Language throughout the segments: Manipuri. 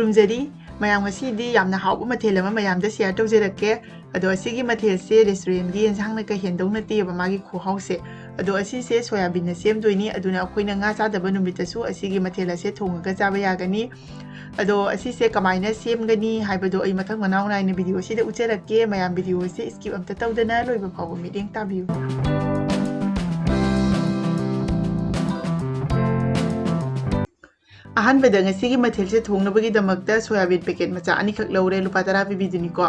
खुरुमजरी मयाम ngasidi yamna hawba mathel ama mayamda share tawjerake ado asigi mathel se restaurant gi ensang ka hendong na ti ba magi khu hause ado asi se soyabin na sem doini aduna akhoina nga cha daba numita su asigi mathel ase thonga chaba yagani ado asi se kamaina sem gani haibado ai mathak manaw nai na video si da ucherake mayam video se skip amta tawdana loiba phaw meeting tabiu अहनबद ngasi mathel se thongnabagi damakta soyabin packet macha ani khak lore lupa 10 pibiduni ko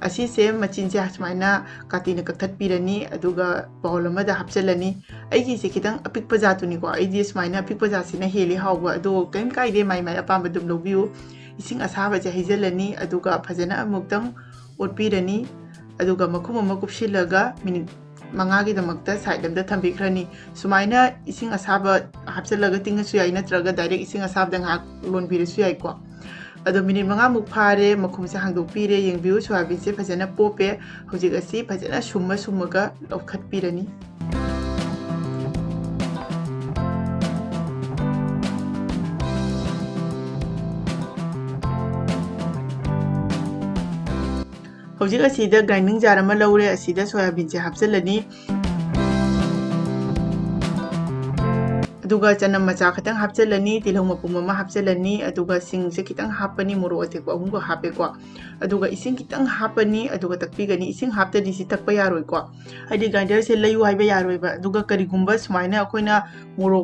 asi se machin se hasmaina katina kaktat pirani aduga bowl amada hapchalani aigi se kitang apik pajatuni ko aidi smaina apik pajasina heli hawba ado kaim kaide mai mai apam dum lobiu ising asaba je hijalani aduga phajana amuktang otpirani aduga makhum ama kupsilaga minute mangagi damakta side lamda thambikhrani sumaina ising asaba hapchalaga tingasu yai natraga direct ising asaba dang hak lon birisu yai ko ado minute manga muk phare makhum se hangdok pire yengbiu soyabin se phajana pope hojik asi phajana summa ga lokhat pirani hojik asida grinding jar ama laure asida soyabin se hapchalani aduga chanam macha khatang hapchalani tilhong mapum ama hapchalani aduga sing se kitang hapani moro atek ba hungo hape ko aduga ising kitang hapani aduga takpi gani ising hapta disi takpa yaroi ko adi grinder se layu haiba yaroi ba aduga karigumba sumaina akoina moro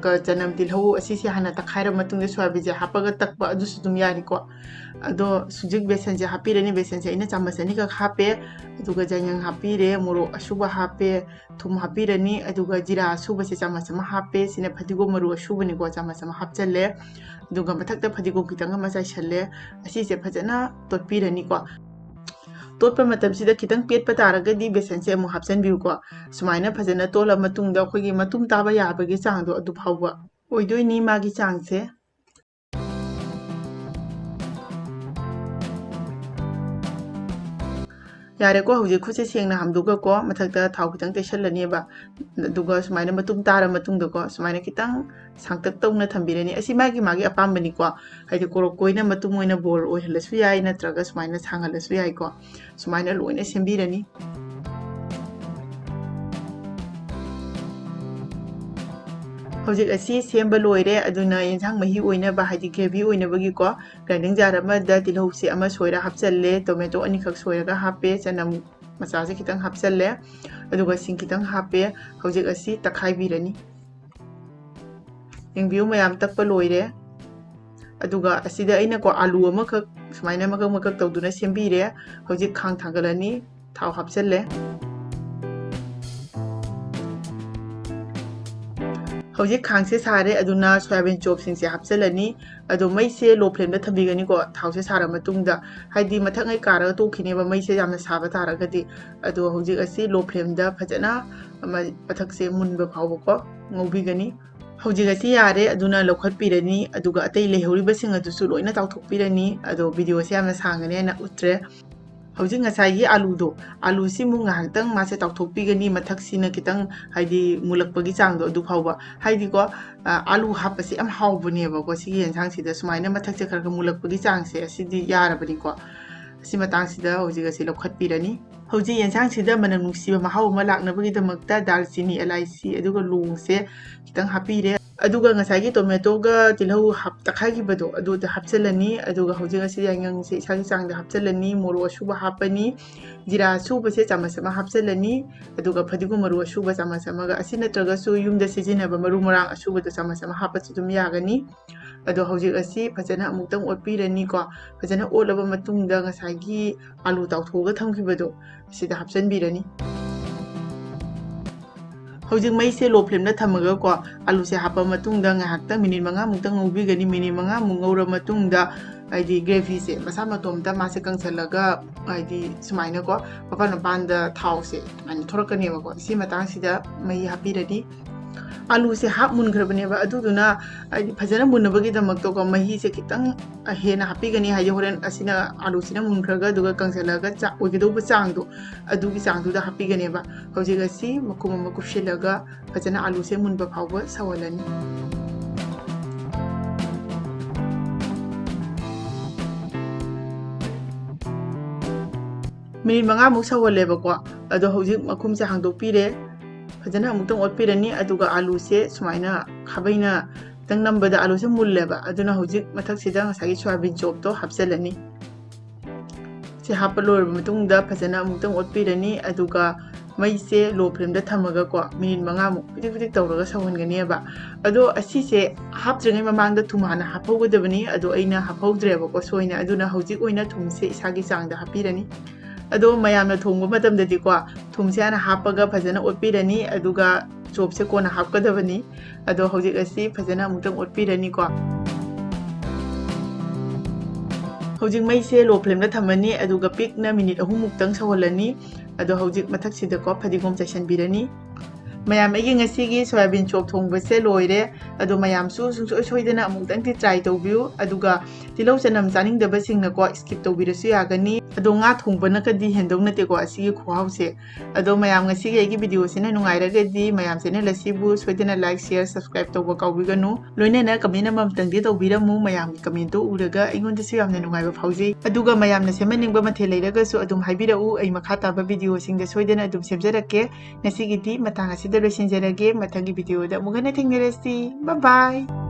ka chanam tilho asi se hana takhaira matung de soyabin je hapaga takpa adu sudum yari ko ado sujik besan je hapirani besan je ina chamasani ka hape aduga janyang hapire moro asuba hape thum hapirani aduga jira asuba se chamasama hape sine phadigo maru asubani ko chamasama hapchalle aduga mathakta phadigo kitang ama chaishalle asi se phajana totpirani ko totpa matam sida kitang pet pataragadi besan se mu hapchan biu ko sumaina phajana tola matungda khogi matum taba yabagi changdo adu phawba oidoi ni magi changse yare ko hojik khuse sengna hamduga ko mathakta thau kitang teshalani ba duga sumaina matum tara matungda ko sumaina kitang sangtak tawna thambirani asi magi apambani ko haidi korok koina matum oina bol oihalasu yai natraga sumaina sanghalasu yai ko sumaina loina sembirani hojik asi semba loire aduna yensang mahi oina ba haidi gravy oina bagi ko grinding jar ama da tilhau se ama soira hapchalle tomato ani khak soiraga hape chanam macha se kitang hapchalle aduga sing kitang hape hojik asi takhai birani yengbiu mayam takpa loire aduga asida aina ko alu ama khak sumaina makak tawduna sembire hojik khang thangalani thau hapchalle hojik khang se sare aduna soyabin chop sing se hapchalani ado mai se low flame da thabigani ko thau se sara matungda haidi mathangai kara to khine ba mai se yamna saba taragadi ado hojik asi low flame da phajana ama pathak se munba phawba ko ngobigani hojik asi yare aduna lokhat pirani aduga atai lehori ba sing adu su loina tawthok pirani ado video se yamna sangane na utre hojik ngasai alu si mu ngahangtang mase tawthokpigani mathaksina kitang haidi mulakpagi changdo adu phawba haidi ko alu hapase am hawbune ba ko si yensang sida sumaina mathakse khar mulakpagi changse asidi yarabani ko si matang sida hojik asi lokhat pirani hojik yensang sida manam nusiba mahaw ma laknabagi damakta dalchini LIC aduga long se kitang hapire aduga ngasai tomato ga tilhau hap takhagi bado adu da hapchalani aduga hojik asi yangang se isagi chang da hapchalani moro asuba hapani jira suba se chamasama hapchalani aduga phadigu maru asuba chamasama ga asina traga su yumda sijina ba maru marang asuba da chamasama hapachu dum yagani ado hojik asi phajana amuktang otpirani ko phajana olaba matungda ngasai gi alu tawthoga thamkibado sida hapchanbirani hojik mai se low flame da thamaga ko alu se hapa matungda ngahakta minute manga muktang ngobigani minute manga mungora matungda aidi gravy se masa matom da mase kangchalaga aidi sumaina ko papan da thau se mani thorakani ba ko si matang sida mai hapiradi alu se hap mun khrabane ba aduduna aidi phajana munabagi damak to ko mahi se kitang hena hapigani haje horen asina alu sina mun khraga duga kangchalaga cha ogido ba changdo adugi changdu da hapigani ba hojik asi makum makufshilaga phajana alu se mun ba phawba sawalani minute 5ꯃꯨꯛ ꯁꯧꯍꯜꯂꯦꯕꯀꯣ ꯑꯗꯣ ꯍꯧꯖꯤꯛ ꯃꯈꯨꯝꯁꯦ ꯍꯥꯡꯗꯣꯛꯄꯤꯔꯦ ꯐꯖꯅ ꯑꯃꯨꯛꯇꯪ ꯑꯣꯠꯄꯤꯔꯅꯤ ꯑꯗꯨꯒ ꯑꯂꯨꯁꯦ ꯁꯨꯃꯥꯏꯅ ꯈꯥꯕꯩꯅ ꯈꯤꯇꯪ ꯅꯝꯕꯗ ꯑꯂꯨꯁꯦ ꯃꯨꯜꯂꯦꯕ ꯑꯗꯨꯅ ꯍꯧꯖꯤꯛ ꯃꯊꯛꯁꯤꯗ ꯉꯁꯥꯏꯒꯤ ꯁꯣꯌꯥꯕꯤꯟ ꯆꯣꯞꯇꯣ ꯍꯥꯞꯆꯤꯜꯂꯅꯤ ꯁꯤ ꯍꯥꯞꯄ ꯂꯣꯏꯔꯕ ꯃꯇꯨꯡꯗ ꯐꯖꯅ ꯑꯃꯨꯛꯇꯪ ꯑꯣꯠꯄꯤꯔꯅꯤ ꯑꯗꯨꯒ ꯃꯩꯁꯦ ꯂꯣ ꯐ꯭ꯂꯦꯝꯗ ꯊꯝꯃꯒꯀꯣ ꯃꯤꯅꯤꯠ 5ꯃꯨꯛ ꯄꯤꯗꯤꯛ ꯄꯤꯗꯤꯛ ꯇꯧꯔꯒ ꯁꯧꯍꯟꯒꯅꯤꯕ ꯑꯗꯣ ꯑꯁꯤꯁꯦ ꯍꯥꯞꯇ꯭ꯔꯤꯉꯩ ꯃꯃꯥꯡꯗ ꯊꯨꯝ ꯍꯥꯟꯅ ꯍꯥꯞꯍꯧꯒꯗꯕꯅꯤ ꯑꯗꯣ ꯑꯩꯅ ꯍꯥꯞꯍꯧꯗ꯭ꯔꯦꯕꯀꯣ ꯁꯣꯏꯅ ꯑꯗꯨꯅ ꯍꯧꯖꯤꯛ ꯑꯣꯏꯅ ꯊꯨꯝꯁꯦ ꯏꯁꯥꯒꯤ ꯆꯥꯡꯗ ꯍꯥꯞꯄꯤꯔꯅꯤ ꯑꯗꯣ ꯃꯌꯥꯝꯅ ꯊꯣꯡꯕ ꯃꯇꯝꯗꯗꯤꯀꯣ ꯊꯨꯝꯁꯦ ꯍꯥꯟꯅ ꯍꯥꯞꯄꯒ ꯐꯖꯅ ꯑꯣꯠꯄꯤꯔꯅꯤ ꯑꯗꯨꯒ ꯆꯣꯞꯁꯦ ꯀꯣꯟꯅ ꯍꯥꯞꯀꯗꯕꯅꯤ ꯑꯗꯣ ꯍꯧꯖꯤꯛ ꯑꯁꯤ ꯐꯖꯅ ꯑꯃꯨꯛꯇꯪ ꯑꯣꯠꯄꯤꯔꯅꯤꯀꯣ ꯍꯧꯖꯤꯛ ꯃꯩꯁꯦ ꯂꯣ ꯐ꯭ꯂꯦꯝꯗ ꯊꯝꯃꯅꯤ ꯑꯗꯨꯒ ꯄꯤꯛꯅ ꯃꯤꯅꯤꯠ 3ꯃꯨꯛꯇꯪ ꯁꯧꯍꯜꯂꯅꯤ ꯑꯗꯣ ꯍꯧꯖꯤꯛ ꯃꯊꯛꯁꯤꯗꯀꯣ ꯐꯗꯤꯒꯣꯝ ꯆꯥꯏꯁꯤꯟꯕꯤꯔꯅꯤ ꯃꯌꯥꯝ ꯑꯩꯒꯤ ꯉꯁꯤꯒꯤ ꯁꯣꯌꯥꯕꯤꯟ ꯆꯣꯞ ꯊꯣꯡꯕꯁꯦ ꯂꯣꯏꯔꯦ ꯑꯗꯣ ꯃꯌꯥꯝꯁꯨ ꯁꯨꯡꯁꯣꯏ ꯁꯣꯏꯗꯅ ꯑꯃꯨꯛꯇꯪꯗꯤ ꯇ꯭ꯔꯥꯏ ꯇꯧꯕꯤꯌꯨ ꯑꯗꯨꯒ ꯇꯤꯜꯍꯧ ꯆꯅꯝ ꯆꯥꯅꯤꯡꯗꯕꯁꯤꯡꯅꯀꯣ ꯁ꯭ꯀꯤꯞ ꯇꯧꯕꯤꯔꯁꯨ ꯌꯥꯒꯅꯤ ꯑꯗꯣ ꯉꯥ ꯊꯣꯡꯕꯅꯀꯗꯤ ꯍꯦꯟꯗꯧ ꯅꯠꯇꯦꯀꯣ ꯑꯁꯤꯒꯤ ꯈꯨꯍꯥꯎꯁꯦ ꯑꯗꯣ ꯃꯌꯥꯝ ꯉꯁꯤꯒꯤ ꯑꯩꯒꯤ ꯚꯤꯗꯤꯑꯣꯁꯤꯅ ꯅꯨꯡꯉꯥꯏꯔꯒꯗꯤ ꯃꯌꯥꯝ ꯆꯦꯅꯦꯜ ꯑꯁꯤꯕꯨ ꯁꯣꯏꯗꯅ ꯂꯥꯏꯛ ꯁꯤꯌꯔ ꯁꯕꯁꯀ꯭ꯔꯥꯏꯕ ꯇꯧꯕ ꯀꯥꯎꯕꯤꯒꯅꯨ ꯂꯣꯏꯅꯅ ꯀꯃꯦꯟ ꯑꯃꯇꯪꯗꯤ ꯇꯧꯕꯤꯔꯝꯃꯨ ꯃꯌꯥꯝꯒꯤ ꯀꯃꯦꯟꯇꯣ ꯎꯔꯒ ꯑꯩꯉꯣꯟꯗꯁꯨ ꯌꯥꯝꯅ ꯅꯨꯡꯉꯥꯏꯕ ꯐꯥꯎꯖꯩ ꯑꯗꯨꯒ ꯃꯌꯥꯝꯅ ꯁꯦꯝꯍꯟꯅꯤꯡꯕ ꯃꯊꯦꯜ ꯂꯩꯔꯒꯁꯨ ꯑꯗꯨꯝ ꯍꯥꯏꯕꯤꯔꯛꯎ ꯑꯩ ꯃꯈꯥ ꯇꯥꯕ ꯚꯤꯗꯤꯑꯣꯁꯤꯡꯗ ꯁꯣꯏꯗꯅ ꯑꯗꯨꯝ ꯁꯦꯝꯖꯔꯛꯀꯦ ꯉꯁꯤꯒꯤꯗꯤ ꯃꯇꯥꯡ ꯑꯁꯤꯗ ꯂꯣꯏꯁꯤꯟꯖꯔꯒꯦ ꯃꯊꯪꯒꯤ ꯚꯤꯗꯤꯑꯣꯗ ꯑꯃꯨꯛ ꯍꯟꯅ ꯊꯦꯡꯅꯔꯁꯤ ꯕꯥꯏ ꯕꯥꯏ